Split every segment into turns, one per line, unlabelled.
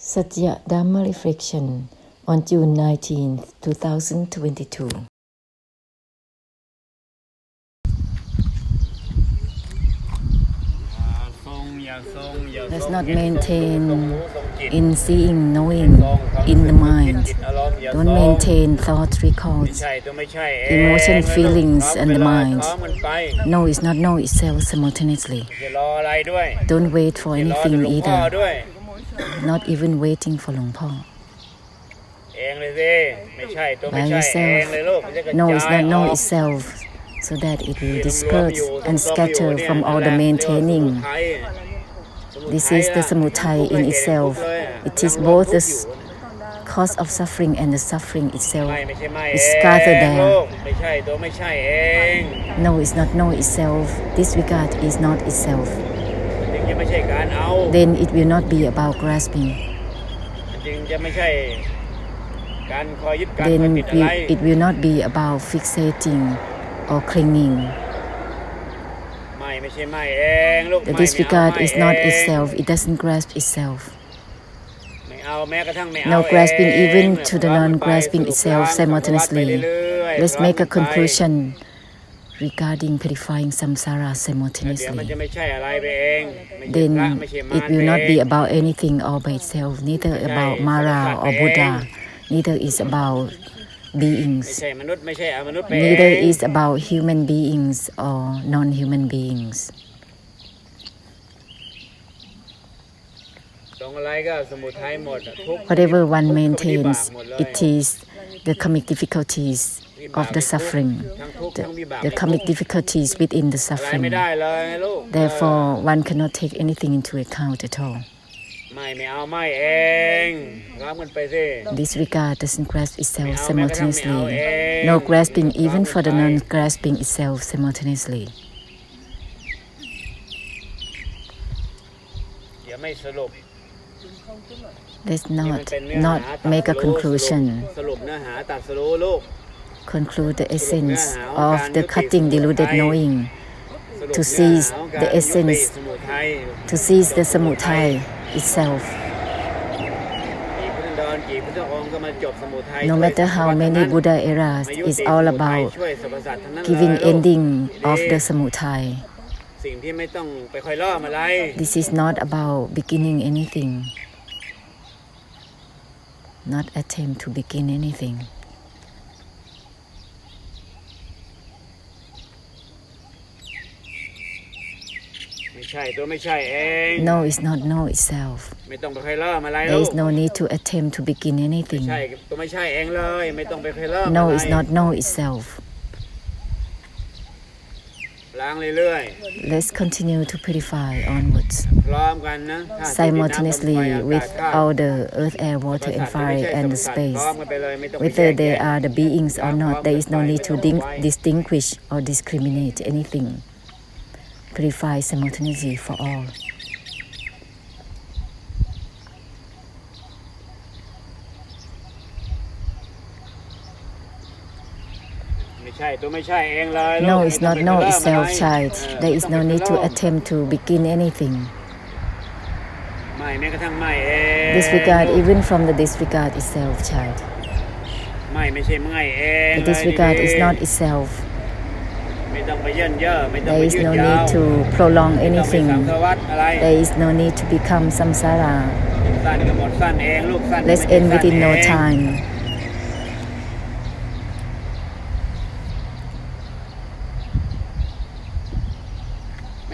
Satya Dhamma Reflection on June 19, 2022. Let's not maintain in seeing, knowing in the mind. Don't maintain thoughts, records, emotion, feelings, and the mind. No is not know itself simultaneously. Don't wait for anything either. Not even waiting for Lung Po. By yourself, no is not know itself, so that it will disperse and scatter from all the maintaining. This is the Samudhaya in itself. It is both the cause of suffering and the suffering itself is scattered there. No is not know itself. Disregard is not itself. Then it will not be about grasping. Then it will not be about fixating or clinging. The disregard is not itself. It doesn't grasp itself. No grasping even to the non-grasping itself simultaneously. Let's make a conclusion regarding purifying samsara simultaneously. Then it will not be about anything all by itself, neither about Mara or Buddha, neither is about beings, neither is about human beings or non-human beings. Whatever one maintains, it is the karmic difficulties of the suffering, the karmic difficulties within the suffering. Therefore, one cannot take anything into account at all. Disregard doesn't grasp itself simultaneously. No grasping even for the non-grasping itself simultaneously. Let's not make a conclusion. Conclude the essence of the cutting deluded knowing, to seize the essence, to seize the Samudhaya itself. No matter how many Buddha eras, it's all about giving ending of the Samudhaya. This is not about beginning anything, not attempt to begin anything. No is not know itself. There is no need to attempt to begin anything. No is not know itself. Let's continue to purify onwards, simultaneously with all the earth, air, water, and fire, and the space. Whether they are the beings or not, there is no need to distinguish or discriminate anything. Purify simultaneously for all. No is not know itself, child. There is no need to attempt to begin anything. Disregard even from the disregard itself, child. The disregard is not itself. There is no need to prolong anything. There is no need to become samsara. Let's end within no time.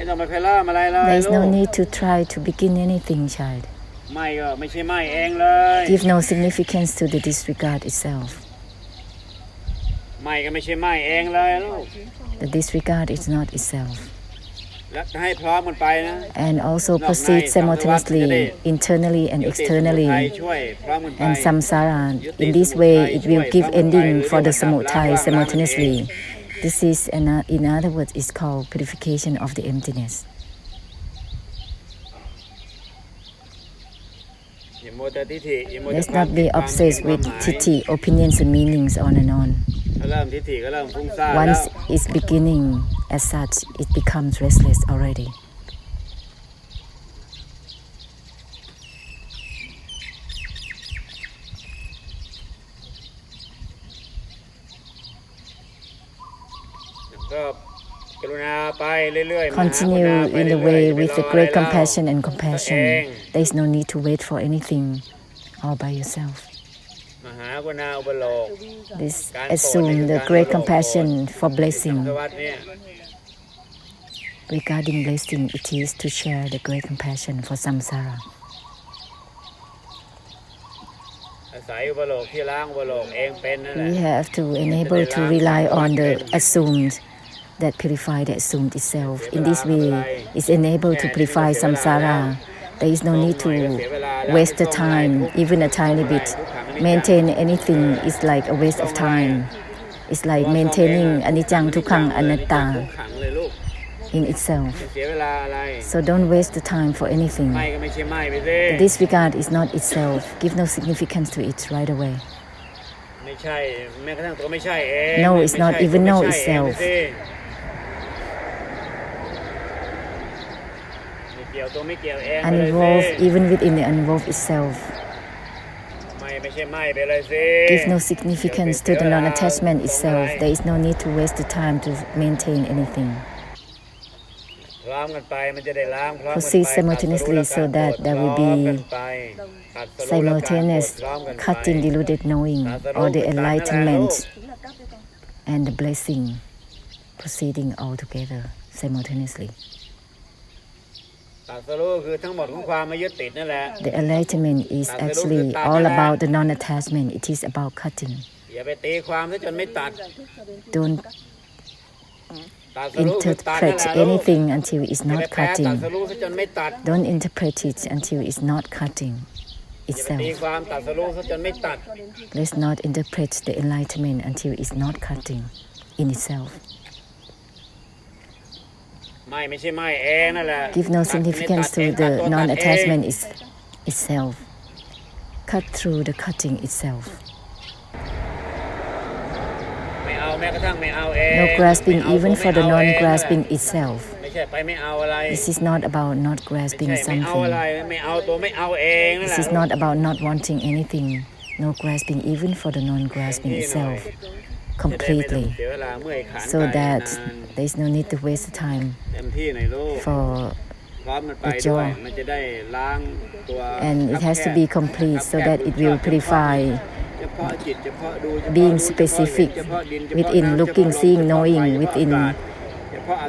There is no need to try to begin anything, child. Give no significance to the disregard itself. The disregard is not itself. And also proceed simultaneously, internally and externally, and samsara. In this way, it will give ending for the Samudhaya simultaneously. This is, in other words, is called purification of the emptiness. Let's not be obsessed with titi, opinions and meanings on and on. Once it's beginning as such, it becomes restless already. Continue in the way with the great compassion and compassion. There is no need to wait for anything all by yourself. This assume the great compassion for blessing. Regarding blessing, it is to share the great compassion for samsara. We have to enable to rely on the assumed that purify the assumed itself. In this way, it's enabled to purify samsara. There is no need to waste the time, even a tiny bit. Maintain anything is like a waste of time. It's like maintaining anicca dukkha anatta in itself. So don't waste the time for anything. The disregard is not itself. Give no significance to it right away. No, it's not even no itself. Uninvolved even within the uninvolved itself. Give no significance to the non-attachment itself. There is no need to waste the time to maintain anything. Proceed simultaneously so that there will be simultaneous cutting deluded knowing or the enlightenment and the blessing proceeding all together simultaneously. The enlightenment is actually all about the non-attachment. It is about cutting. Don't interpret anything until it's not cutting. Don't interpret it until it's not cutting itself. Let's not interpret the enlightenment until it's not cutting in itself. Give no significance to the non-attachment itself. Cut through the cutting itself. No grasping even for the non-grasping itself. This is not about not grasping something. This is not about not wanting anything. No grasping even for the non-grasping itself completely. So that there is no need to waste time for the joy. And it has to be complete so that it will purify. Being specific within looking, seeing, knowing, within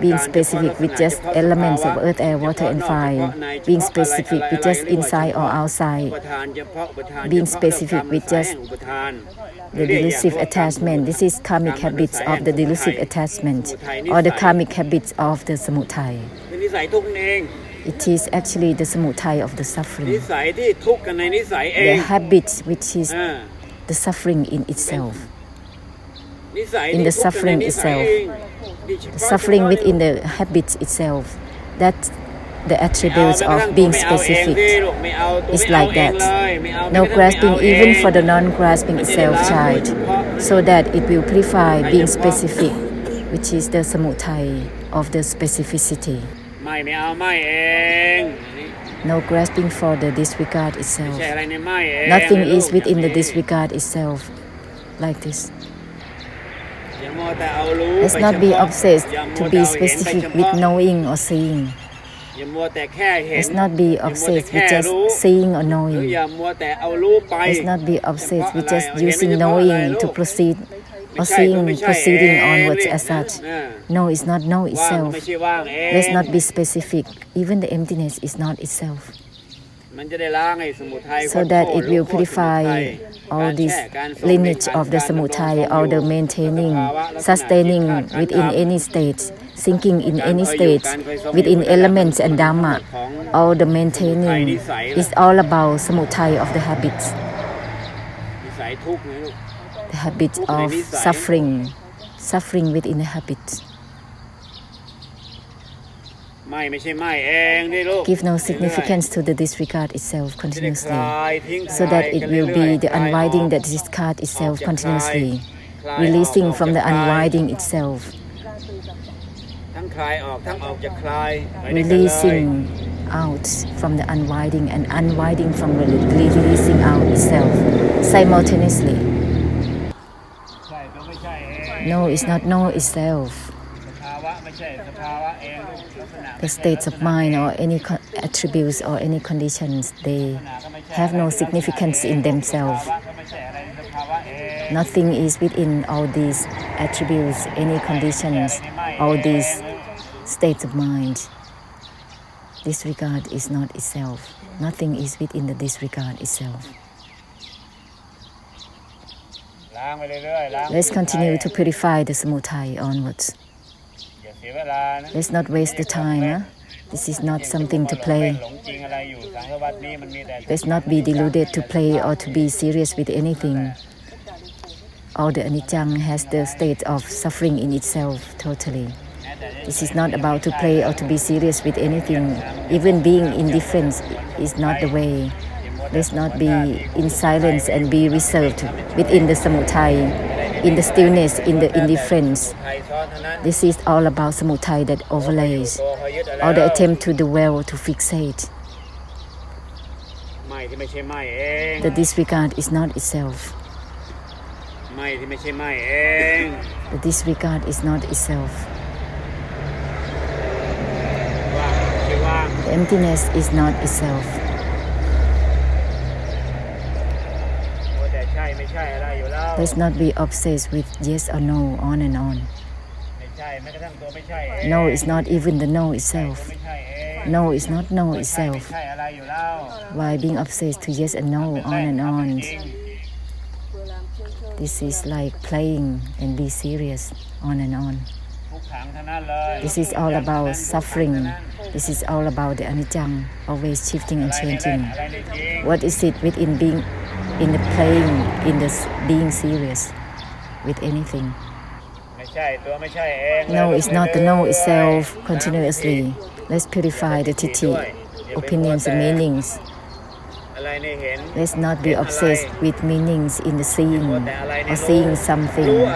being specific with just elements of earth, air, water and fire, being specific with just inside or outside, being specific with just the delusive attachment. This is karmic habits of the delusive attachment or the karmic habits of the samudhaya. It is actually the samudhaya of the suffering. The habits which is the suffering in itself. In the suffering itself. The suffering within the habits itself. That's the attributes of being specific. It's like that. No grasping even for the non-grasping itself, child. So that it will purify being specific, which is the samudhaya of the specificity. No grasping for the disregard itself. Nothing is within the disregard itself. Like this. Let's not be obsessed to be specific with knowing or seeing. Let's not be obsessed with just seeing or knowing. Let's not be obsessed with just using knowing to proceed or seeing proceeding onwards as such. No, it's not know itself. Let's not be specific. Even the emptiness is not itself. So that it will purify all this lineage of the samudhaya, all the maintaining, sustaining within any state, sinking in any state, within elements and dharma, all the maintaining is all about samudhaya of the habits. The habit of suffering within the habits. Give no significance to the disregard itself continuously, so that it will be the unwinding that discard itself continuously, releasing from the unwinding itself, releasing out from the unwinding and unwinding from the releasing out itself simultaneously. No, it's not know itself. The states of mind or any attributes or any conditions, they have no significance in themselves. Nothing is within all these attributes, any conditions, all these states of mind. Disregard is not itself. Nothing is within the disregard itself. Let's continue to purify the samudaya onwards. Let's not waste the time. Huh? This is not something to play. Let's not be deluded to play or to be serious with anything. All the anicca has the state of suffering in itself totally. This is not about to play or to be serious with anything. Even being indifferent is not the way. Let's not be in silence and be reserved within the samudaya, in the stillness, in the indifference. This is all about samudaya that overlays, all the attempt to dwell, to fixate. The disregard is not itself. The disregard is not itself. The emptiness is not itself. Let's not be obsessed with yes or no, on and on. No is not even the no itself. No is not no itself. Why being obsessed to yes and no, on and on? This is like playing and be serious, on and on. This is all about suffering. This is all about the anicca, always shifting and changing. What is it within being, in the playing, in the being serious with anything? No is not the no itself continuously. Let's purify the titi, opinions and meanings. Let's not be obsessed with meanings in the seeing or seeing something,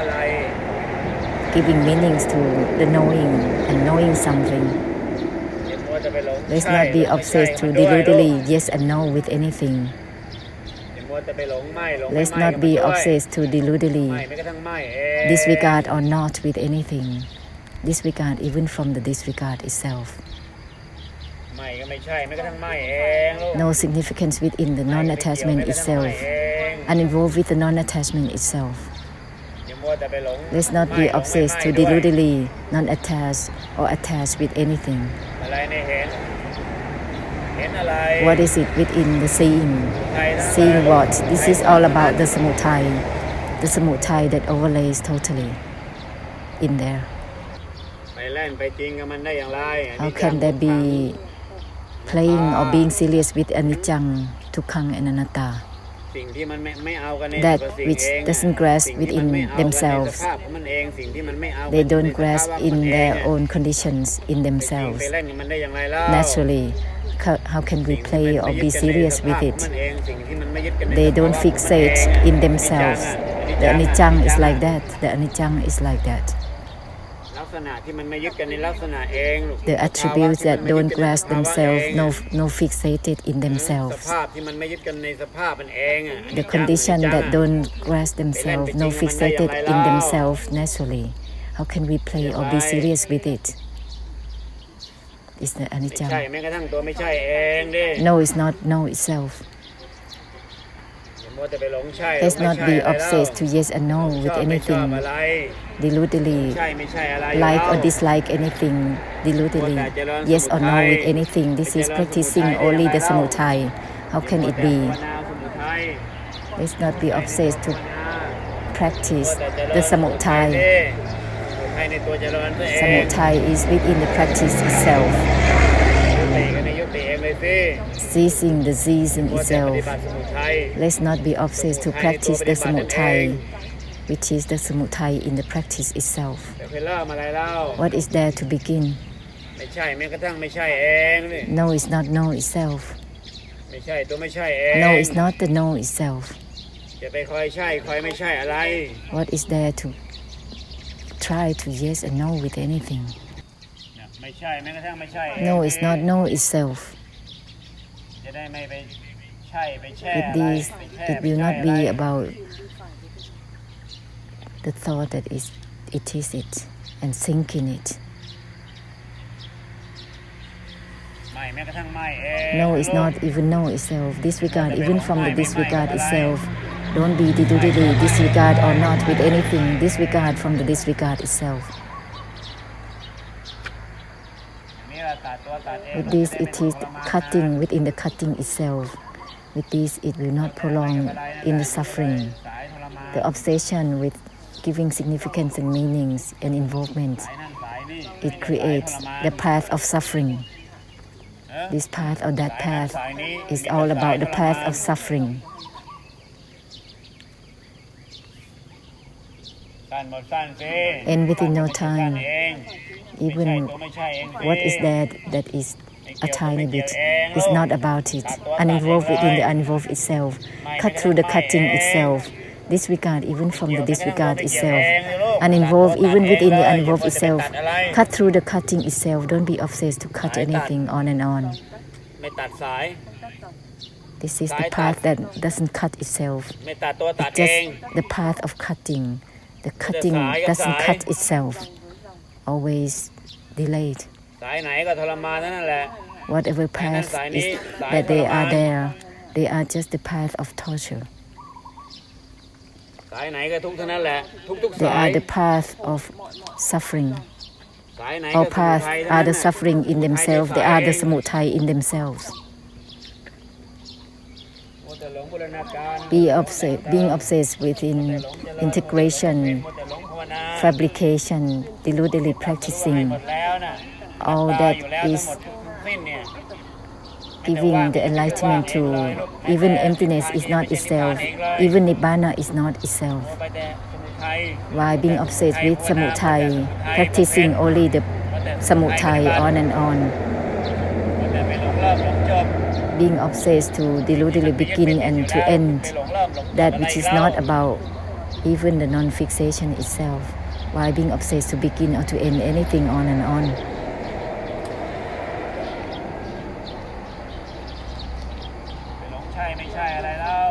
giving meanings to the knowing and knowing something. Let's not be obsessed to deludedly yes and no with anything. Let's not be obsessed to deludedly disregard or not with anything. Disregard even from the disregard itself. No significance within the non-attachment itself, uninvolved with the non-attachment itself. Let's not be obsessed to deludedly non-attached or attached with anything. What is it within the seeing? Seeing what? This is all about the samudaya that overlays totally in there. How can there be playing or being serious with anicca, dukkha and anatta? That which doesn't grasp within themselves. They don't grasp in their own conditions in themselves. Naturally, how can we play or be serious with it? They don't fixate in themselves. The anicca is like that. The anicca is like that. The attributes that don't grasp themselves, no fixated in themselves. The condition that don't grasp themselves, no fixated in themselves naturally. How can we play or be serious with it? It's the anicca. No is not no itself. Let's not be obsessed to yes and no with anything, deludedly, like or dislike anything, deludedly, yes or no with anything. This is practicing only the samudaya. How can it be? Let's not be obsessed to practice the samudaya. Samudaya is within the practice itself. Ceasing the ceasing itself. Let's not be obsessed to practice the samudaya, which is the samudaya in the practice itself. What is there to begin? No is not no itself. No is not the no itself. What is there to try to yes and no with anything? No is not no itself. With this, it will not be about the thought that it is it and think in it. No is not even no itself. Disregard even from the disregard itself. Don't be deludedly disregard or not with anything. Disregard from the disregard itself. With this, it is cutting within the cutting itself. With this, it will not prolong in the suffering. The obsession with giving significance and meanings and involvement, it creates the path of suffering. This path or that path is all about the path of suffering. And within no time, even what is that is a tiny bit is not about it. Uninvolved within the uninvolved itself. Cut through the cutting itself. Disregard even from the disregard itself. Uninvolved even within the uninvolved itself. Cut through the cutting itself. Don't be obsessed to cut anything on and on. This is the path that doesn't cut itself. It's just the path of cutting. The cutting doesn't cut itself. Always delayed. Whatever path is that they are there, they are just the path of torture. They are the path of suffering. All paths are the suffering in themselves. They are the samudhaya in themselves. Being obsessed with integration, fabrication, deludedly practicing, all that is giving the enlightenment to. Even emptiness is not itself. Even nibbana is not itself. Why being obsessed with samudhaya, practicing only the samudhaya on and on. Being obsessed to deludedly begin and to end that which is not about even the non-fixation itself. Why being obsessed to begin or to end anything on and on.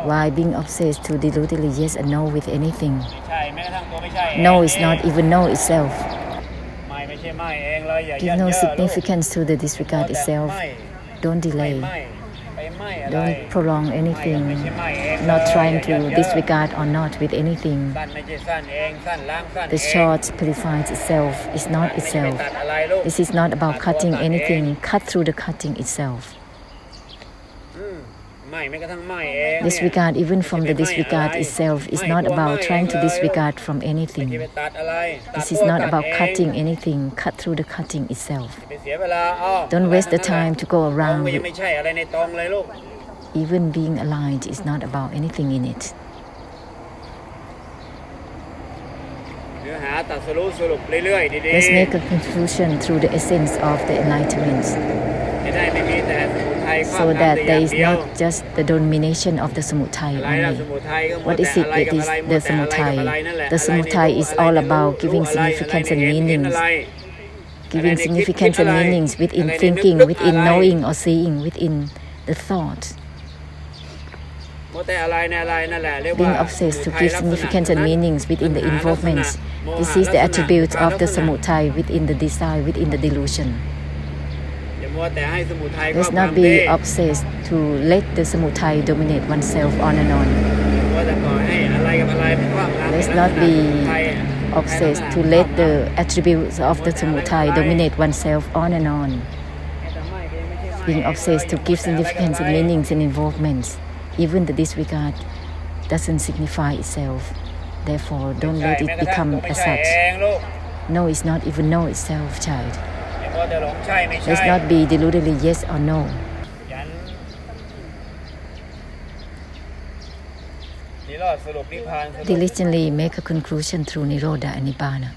Why being obsessed to deludedly yes and no with anything. No is not even no itself. Give no significance to the disregard itself. Don't delay. Don't prolong anything. Not trying to disregard or not with anything. The short purifies itself. Is not itself. This is not about cutting anything. Cut through the cutting itself. Disregard even from the disregard itself is not about trying to disregard from anything. This is not about cutting anything. Cut through the cutting itself. Don't waste the time to go around. Even being aligned is not about anything in it. Let's make a conclusion through the essence of the enlightenment, so that there is not just the domination of the samudhaya only. What is it? It is the samudhaya. The samudhaya is all about giving significance and meanings. Giving significance and meanings within thinking, within knowing or seeing, within the thought. Being obsessed to give significance and meanings within the involvements. This is the attribute of the samudhaya within the desire, within the delusion. Let's not be obsessed to let the samudhaya dominate oneself on and on. Let's not be obsessed to let the attributes of the samudhaya dominate oneself on and on. Being obsessed to give significance and meanings and involvements. Even the disregard doesn't signify itself. Therefore, don't let it become as such. No is not even no itself, child. Let's not be deludedly yes or no. Diligently make a conclusion through Nirodha and Nibbana.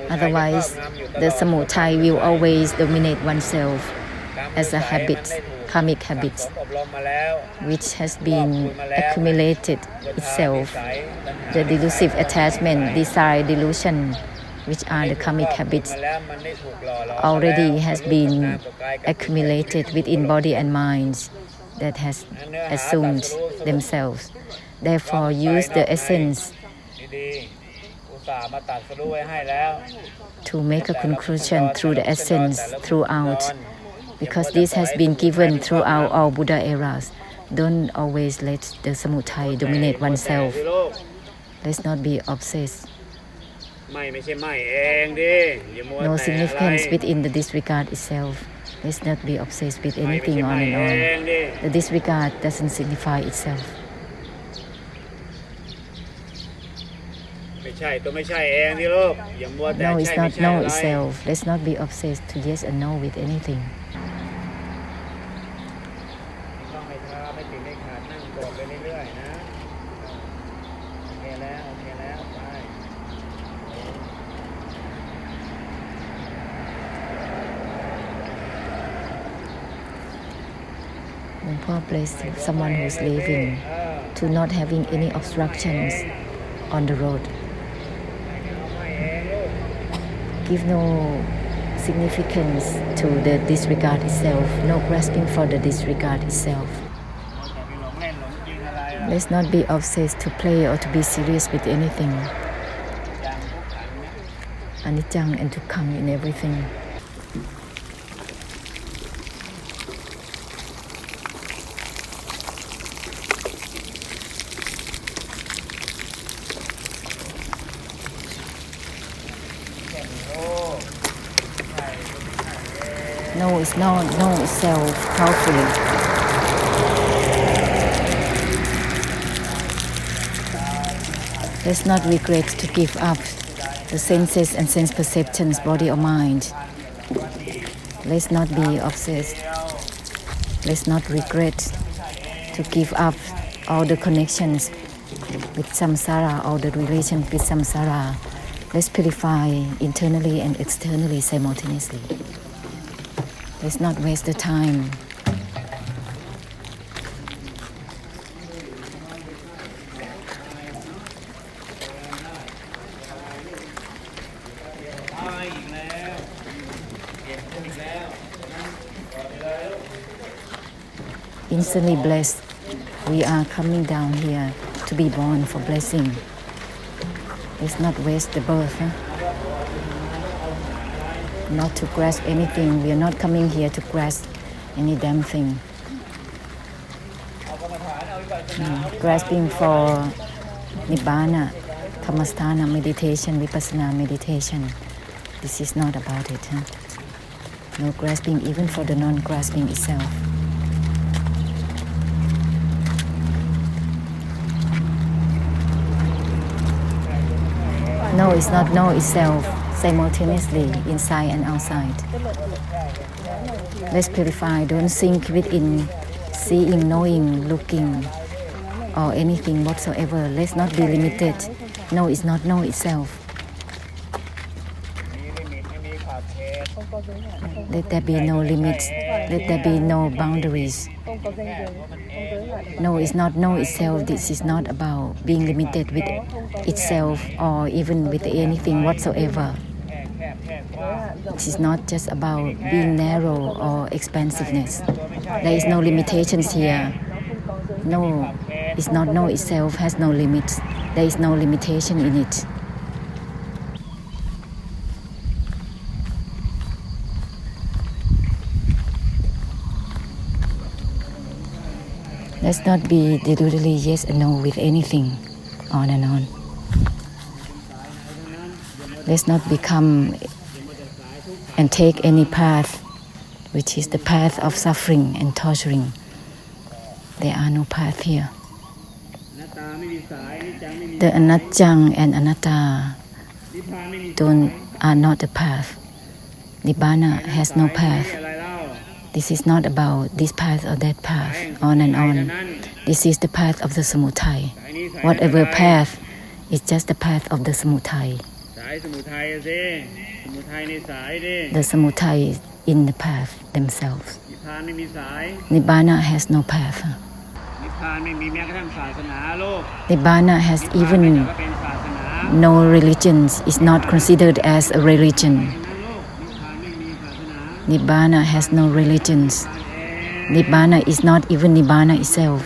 Otherwise, the samudhaya will always dominate oneself as a habit, karmic habit, which has been accumulated itself. The delusive attachment, desire, delusion, which are the karmic habits, already has been accumulated within body and minds that has assumed themselves. Therefore, use the essence to make a conclusion through the essence throughout because this has been given throughout all Buddha eras. Don't always let the Samudhaya dominate oneself. Let's not be obsessed. No significance within the disregard itself. Let's not be obsessed with anything on and on. The disregard doesn't signify itself. No is not no itself. Let's not be obsessed to yes and no with anything. Poor bless someone who's living to not having any obstructions on the road. Give no significance to the disregard itself, no grasping for the disregard itself. Let's not be obsessed to play or to be serious with anything. Anicca and dukkha in everything. No is not, no itself powerfully. Let's not regret to give up the senses and sense perceptions, body or mind. Let's not be obsessed. Let's not regret to give up all the connections with samsara, all the relations with samsara. Let's purify internally and externally simultaneously. Let's not waste the time. Instantly blessed, we are coming down here to be born for blessing. Let's not waste the birth. Not to grasp anything. We are not coming here to grasp any damn thing. Grasping for Nibbana, Kammasthana meditation, Vipassana meditation. This is not about it. No grasping even for the non-grasping itself. No is not no itself, simultaneously inside and outside. Let's purify, don't sink within seeing, knowing, looking, or anything whatsoever. Let's not be limited. No is not no itself. Let there be no limits. Let there be no boundaries. No is not no itself. This is not about being limited with itself or even with anything whatsoever. This is not just about being narrow or expansiveness. There is no limitations here. No is not no itself, has no limits. There is no limitation in it. Let's not be deludedly yes and no with anything, on and on. Let's not become and take any path which is the path of suffering and torturing. There are no path here. The anatta and anatta are not the path. Nibbana has no path. This is not about this path or that path, on and on. This is the path of the Samudhaya. Whatever path is just the path of the Samudhaya. The Samudhaya in the path themselves. Nibbana has no path. Nibbana has even no religions. It's not considered as a religion. Nibbana has no religions. Nibbana is not even Nibbana itself.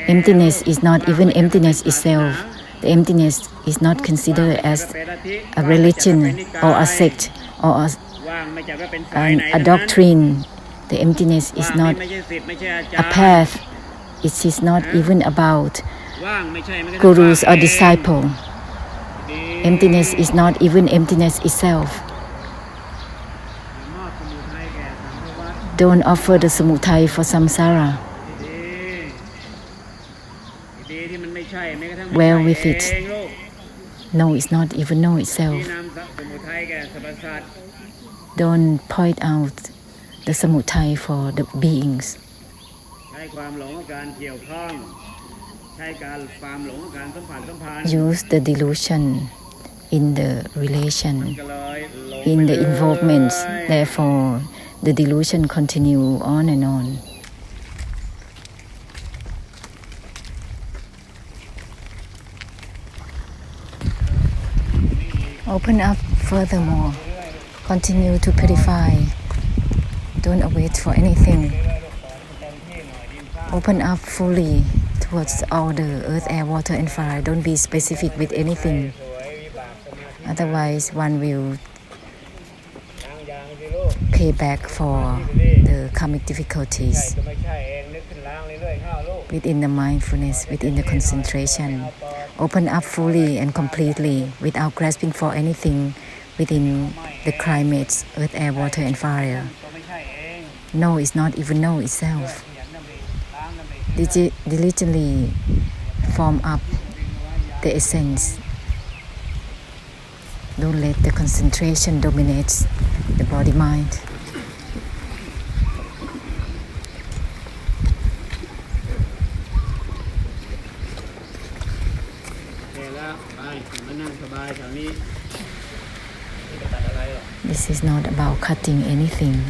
Emptiness is not even emptiness itself. The emptiness is not considered as a religion or a sect or a doctrine. The emptiness is not a path. It is not even about gurus or disciple. Emptiness is not even emptiness itself. Don't offer the samudaya for samsara. Well with it. No, it's not even know itself. Don't point out the samudaya for the beings. Use the delusion in the relation, in the involvements. Therefore, the delusion continue on and on. Open up furthermore. Continue to purify. Don't await for anything. Open up fully towards all the earth, air, water and fire. Don't be specific with anything. Otherwise, one will pay back for the karmic difficulties within the mindfulness, within the concentration. Open up fully and completely without grasping for anything within the climates, earth, air, water and fire. No is not even know itself. Diligently form up the essence. Don't let the concentration dominate the body-mind. This is not about cutting anything.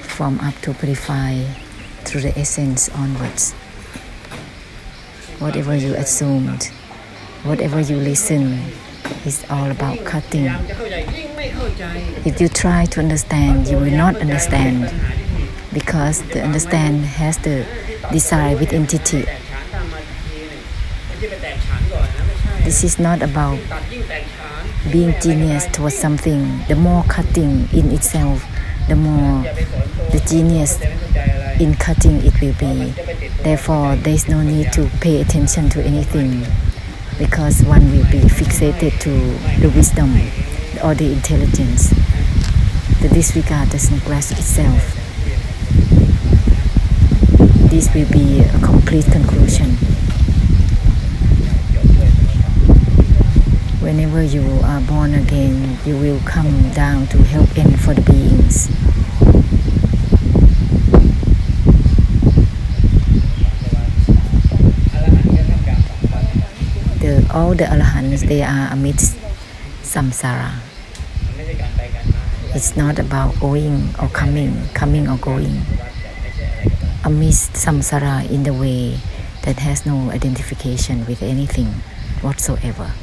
Form up to purify through the essence onwards. Whatever you assumed, whatever you listen, is all about cutting. If you try to understand, you will not understand, because the understand has the desire with entity. This is not about being genius towards something. The more cutting in itself, the more the genius in cutting it will be. Therefore, there is no need to pay attention to anything, because one will be fixated to the wisdom or the intelligence. The disregard doesn't grasp itself. This will be a complete conclusion. Whenever you are born again, you will come down to help end for the beings. All the Arahants, they are amidst samsara. It's not about going or coming or going. Amidst samsara in the way that has no identification with anything whatsoever.